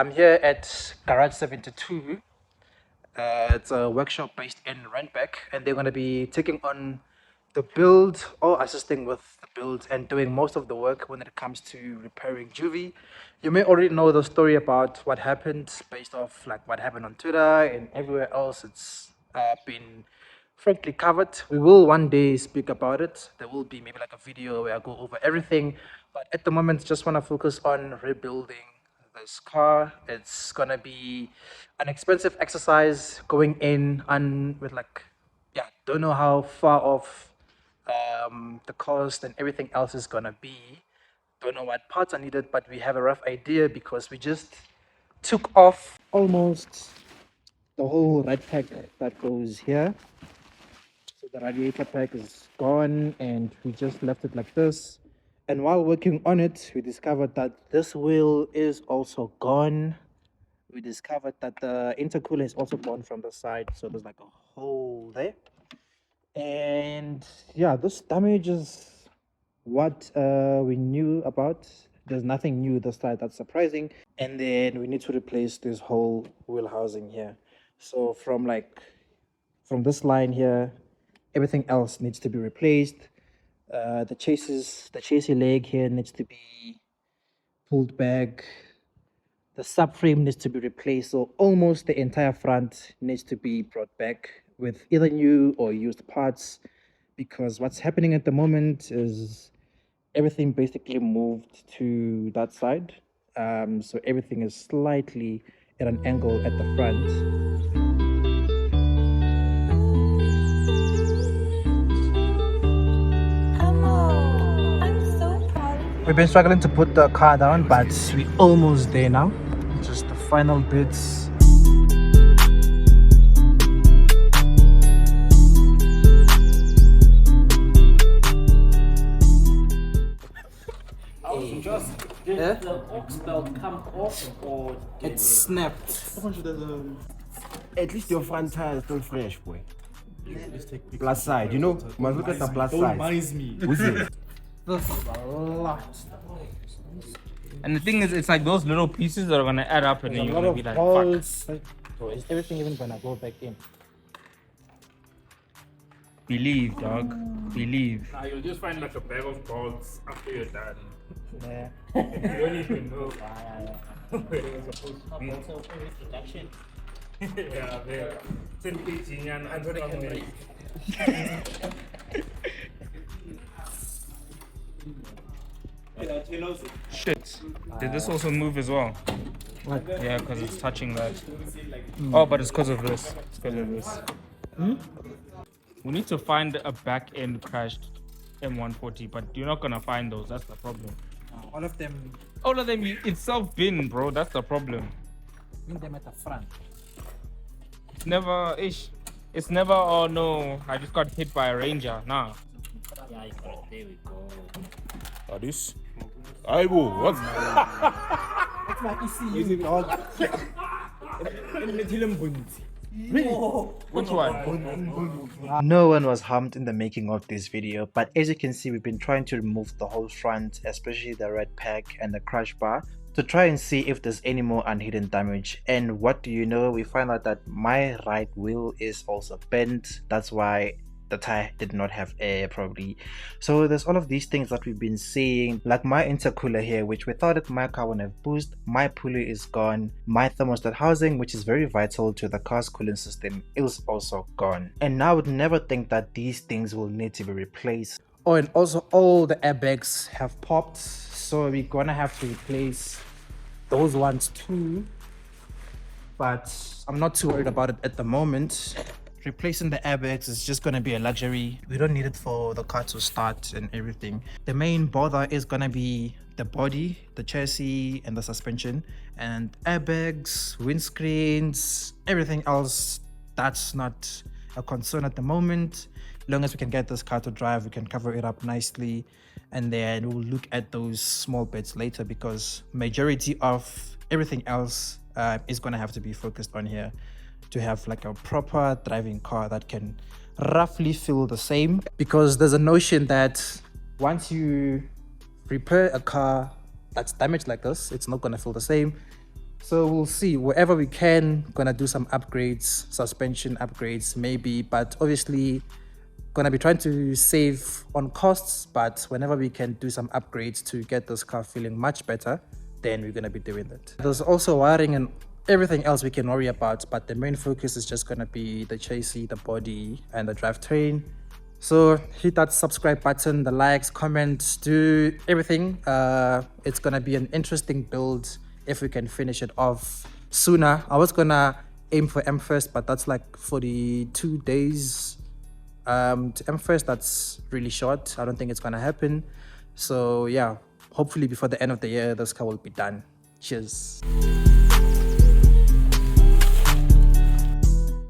I'm here at Garage 72. It's a workshop based in Randbeck, and they're going to be taking on the build or assisting with the build and doing most of the work when it comes to repairing Juvie. You may already know the story about what happened based off like what happened on Twitter and everywhere else. It's been frankly covered. We will one day speak about it. There will be maybe like a video where I go over everything, but at the moment, just want to focus on rebuilding this car. It's gonna be an expensive exercise going in and with like, yeah, don't know how far off the cost and everything else is gonna be. Don't know what parts are needed, but we have a rough idea because we just took off almost the whole red pack that goes here. So the radiator pack is gone and we just left it like this. And while working on it, we discovered that this wheel is also gone. We discovered that the intercooler is also gone from the side. So there's like a hole there. And yeah, this damage is what we knew about. There's nothing new this side that's surprising. And then we need to replace this whole wheel housing here. So from this line here, everything else needs to be replaced. The chassis leg here needs to be pulled back. The subframe needs to be replaced. So almost the entire front needs to be brought back with either new or used parts, because what's happening at the moment is everything basically moved to that side. So everything is slightly at an angle at the front. We've been struggling to put the car down, but we're almost there now. Just the final bits. Just did the ox belt come off or It snapped. At least your front tire is still fresh, boy. Plus side, you know? Must look at the plus side. Reminds me. Who's it? This is a lot. And the thing is, it's like those little pieces that are gonna add up, and then A you're lot gonna of be like, holes. fuck. Bro, is everything even gonna go back in? Believe, dog. Believe. Nah, you'll just find like a bag of bolts after you're done. Yeah. You don't even know where it was supposed to be. also reduction? Yeah, man. Send paging and I'm Shit. Did this also move as well? What? Yeah, because it's touching that. Oh, but it's because of this. It's because of this. We need to find a back end crashed M140, but you're not gonna find those. That's the problem. All of them, All of them it's self-bin, bro. That's the problem. mean them at the front. It's never ish. It's never, oh no, I just got hit by a ranger. Nah. Yeah, you got it. There we go. this? Aibo, what? That's my ECU, dog. Which one? No one was harmed in the making of this video, but as you can see, we've been trying to remove the whole front, especially the red pack and the crash bar, to try and see if there's any more unhidden damage. And what do you know, we find out that my right wheel is also bent. That's why the tire did not have air probably. So there's all of these things that we've been seeing, like my intercooler here, which we thought that my car would have boost. My pulley is gone. My thermostat housing, which is very vital to the car's cooling system, is also gone. And now I would never think that these things will need to be replaced. Oh, and also all the airbags have popped, so we're gonna have to replace those ones too, but I'm not too worried about it at the moment. Replacing the airbags is just going to be a luxury. We don't need it for the car to start and everything. The main bother is going to be the body, the chassis, and the suspension. And airbags, windscreens, everything else, that's not a concern at the moment. As long as we can get this car to drive, we can cover it up nicely. And then we'll look at those small bits later, because majority of everything else is going to have to be focused on here, to have like a proper driving car that can roughly feel the same. Because there's a notion that once you repair a car that's damaged like this, it's not going to feel the same. So we'll see. Wherever we can, gonna do some upgrades, suspension upgrades maybe, but obviously gonna be trying to save on costs, but whenever we can do some upgrades to get this car feeling much better, then we're gonna be doing that. There's also wiring and everything else we can worry about, but the main focus is just gonna be the chassis, the body, and the drivetrain. So hit that subscribe button, the likes, comments, do everything. It's gonna be an interesting build if we can finish it off sooner. I was gonna aim for M first, but that's like 42 days to M first. That's really short. I don't think it's gonna happen. So yeah, hopefully before the end of the year, this car will be done. Cheers.